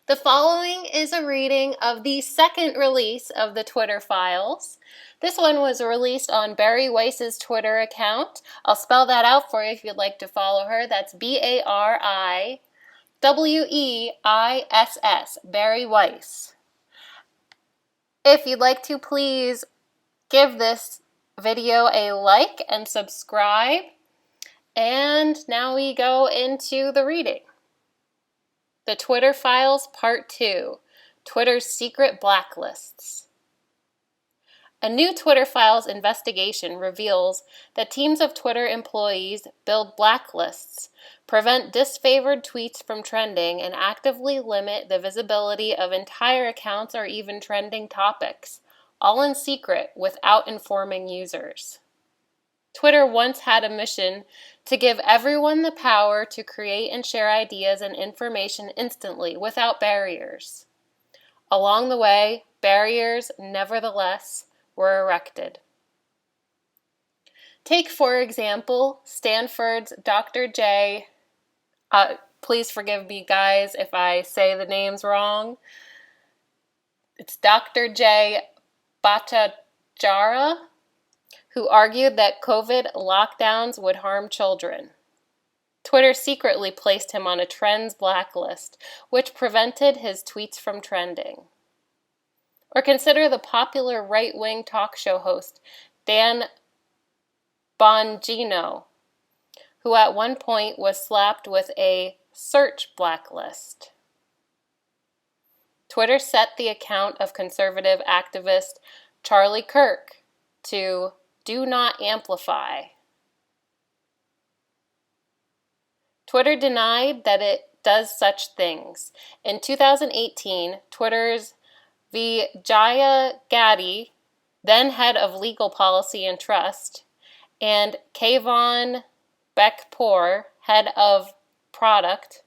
The following is a reading of the second release of the Twitter files. This one was released on Bari Weiss's Twitter account. I'll spell that out for you if you'd like to follow her. That's Bariweiss, Bari Weiss. If you'd like to, please give this video a like and subscribe. And now we go into the reading. The Twitter Files Part 2, Twitter's Secret Blacklists. A new Twitter Files investigation reveals that teams of Twitter employees build blacklists, prevent disfavored tweets from trending, and actively limit the visibility of entire accounts or even trending topics, all in secret without informing users. Twitter once had a mission to give everyone the power to create and share ideas and information instantly without barriers. Along the way, barriers, nevertheless, were erected. Take, for example, Stanford's Dr. J. Please forgive me, guys, if I say the names wrong. It's Dr. J. Bhattacharya, who argued that COVID lockdowns would harm children. Twitter secretly placed him on a trends blacklist, which prevented his tweets from trending. Or consider the popular right-wing talk show host Dan Bongino, who at one point was slapped with a search blacklist. Twitter set the account of conservative activist Charlie Kirk to do not amplify. Twitter denied that it does such things. In 2018, Twitter's Vijaya Gadde, then head of legal policy and trust, and Kayvon Beckpour, head of product,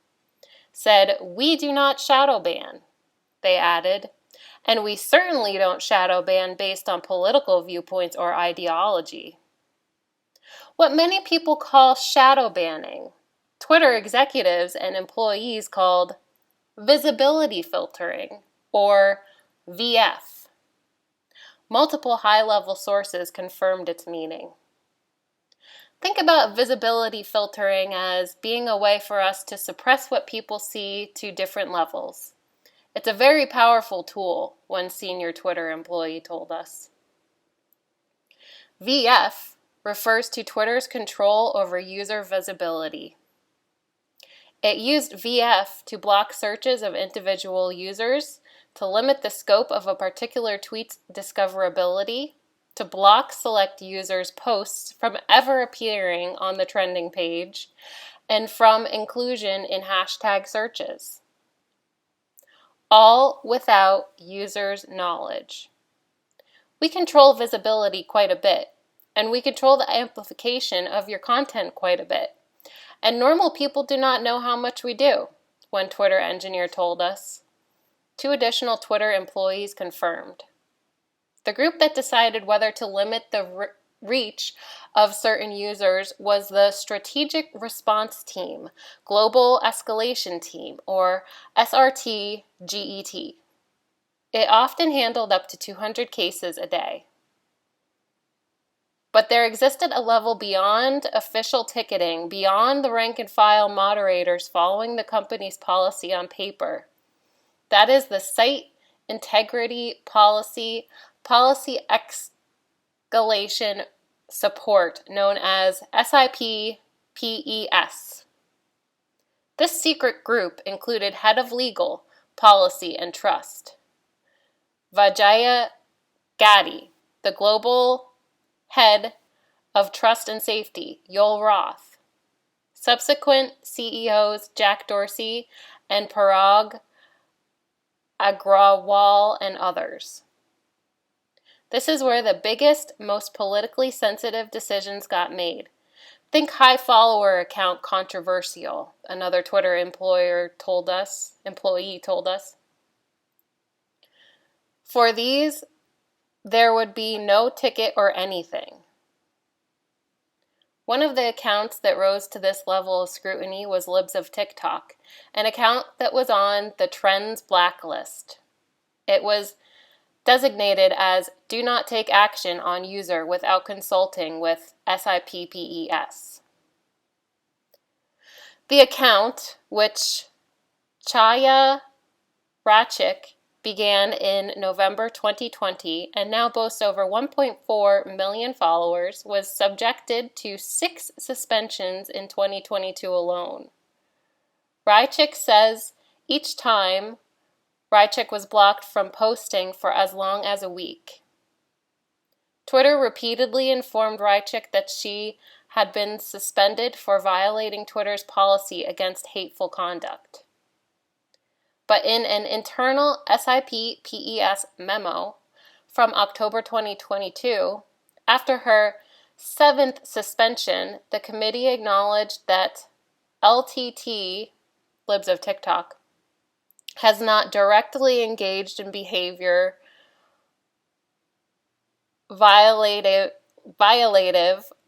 said, "We do not shadow ban." They added, "And we certainly don't shadow ban based on political viewpoints or ideology." What many people call shadow banning, Twitter executives and employees called visibility filtering, or VF. Multiple high-level sources confirmed its meaning. Think about visibility filtering as being a way for us to suppress what people see to different levels. It's a very powerful tool, one senior Twitter employee told us. VF refers to Twitter's control over user visibility. It used VF to block searches of individual users, to limit the scope of a particular tweet's discoverability, to block select users' posts from ever appearing on the trending page, and from inclusion in hashtag searches. All without users' knowledge. We control visibility quite a bit, and we control the amplification of your content quite a bit. And normal people do not know how much we do, one Twitter engineer told us. 2 additional Twitter employees confirmed. The group that decided whether to limit the reach of certain users was the Strategic Response Team, Global Escalation Team, or SRT-GET. It often handled up to 200 cases a day. But there existed a level beyond official ticketing, beyond the rank-and-file moderators following the company's policy on paper. That is the Site Integrity Policy Escalation Support, known as SIPPES. This secret group included head of legal, policy, and trust, Vijaya Gadde, the global head of trust and safety, Yoel Roth, subsequent CEOs Jack Dorsey and Parag Agrawal, and others. This is where the biggest, most politically sensitive decisions got made. Think high follower account controversial, another Twitter employee told us. For these, there would be no ticket or anything. One of the accounts that rose to this level of scrutiny was Libs of TikTok, an account that was on the Trends blacklist. It was designated as Do Not Take Action on User Without Consulting with SIPPES. The account, which Chaya Rachik began in November 2020 and now boasts over 1.4 million followers, was subjected to 6 suspensions in 2022 alone. Rachik says each time Rachik was blocked from posting for as long as a week. Twitter repeatedly informed Rachik that she had been suspended for violating Twitter's policy against hateful conduct. But in an internal SIPPES memo from October 2022, after her 7th suspension, the committee acknowledged that LTT, Libs of TikTok, has not directly engaged in behavior violative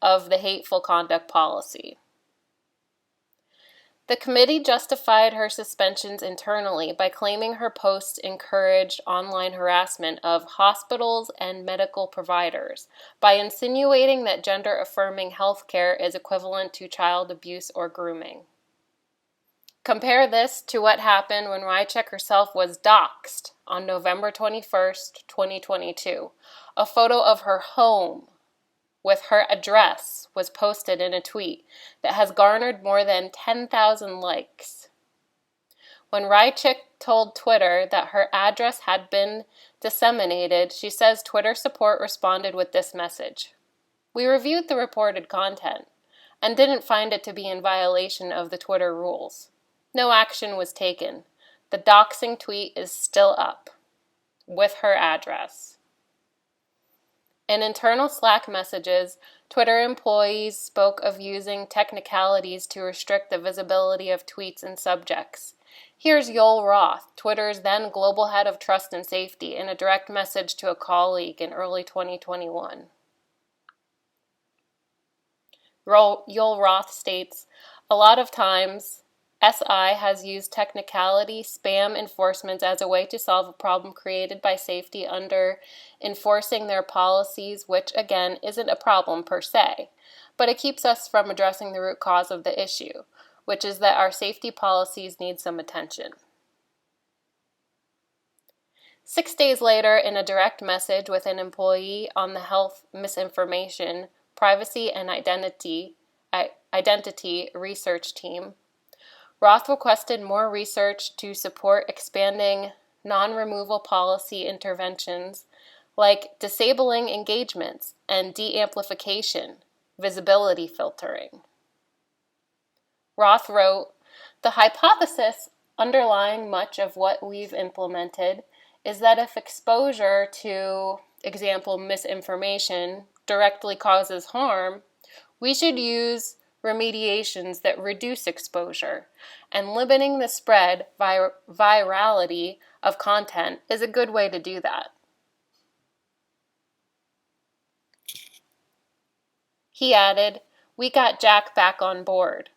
of the hateful conduct policy. The committee justified her suspensions internally by claiming her posts encouraged online harassment of hospitals and medical providers, by insinuating that gender-affirming healthcare is equivalent to child abuse or grooming. Compare this to what happened when Rachik herself was doxxed on November 21st, 2022. A photo of her home with her address was posted in a tweet that has garnered more than 10,000 likes. When Rachik told Twitter that her address had been disseminated, she says Twitter support responded with this message: "We reviewed the reported content and didn't find it to be in violation of the Twitter rules. No action was taken. The doxing tweet is still up," with her address. In internal Slack messages, Twitter employees spoke of using technicalities to restrict the visibility of tweets and subjects. Here's Yoel Roth, Twitter's then global head of trust and safety, in a direct message to a colleague in early 2021. Yoel Roth states, "A lot of times, SI has used technicality spam enforcement as a way to solve a problem created by safety under enforcing their policies, which, again, isn't a problem per se, but it keeps us from addressing the root cause of the issue, which is that our safety policies need some attention." 6 days later, in a direct message with an employee on the Health Misinformation, Privacy and Identity Research Team, Roth requested more research to support expanding non-removal policy interventions like disabling engagements and de-amplification, visibility filtering. Roth wrote, "The hypothesis underlying much of what we've implemented is that if exposure to, example, misinformation directly causes harm, we should use remediations that reduce exposure, and limiting the spread virality of content is a good way to do that." He added, "We got Jack back on board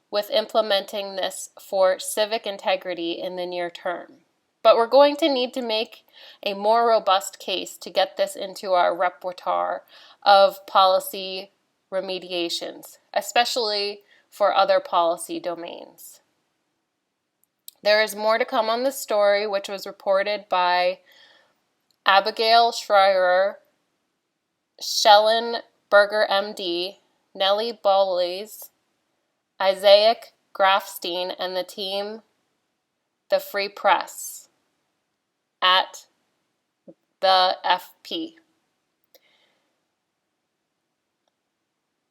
with implementing this for civic integrity in the near term. But we're going to need to make a more robust case to get this into our repertoire of policy remediations, especially for other policy domains." There is more to come on this story, which was reported by Abigail Schreier, Schellenberger MD, Nellie Bowles, Isaac Grafstein, and the team, The Free Press, at the FP.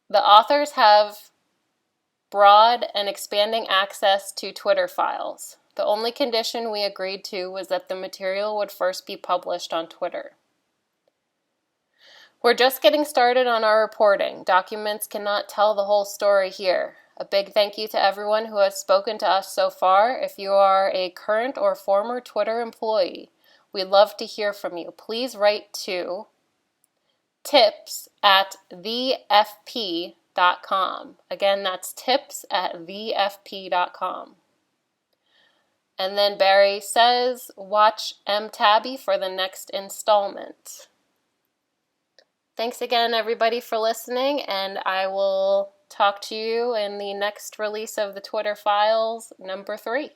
The authors have broad and expanding access to Twitter files. The only condition we agreed to was that the material would first be published on Twitter. We're just getting started on our reporting. Documents cannot tell the whole story here. A big thank you to everyone who has spoken to us so far. If you are a current or former Twitter employee, we'd love to hear from you. Please write to tips@thefp.com vfp.com. Again, that's tips@vfp.com. And then Barry says, watch mTabby for the next installment. Thanks again, everybody, for listening, and I will talk to you in the next release of the Twitter Files, number 3.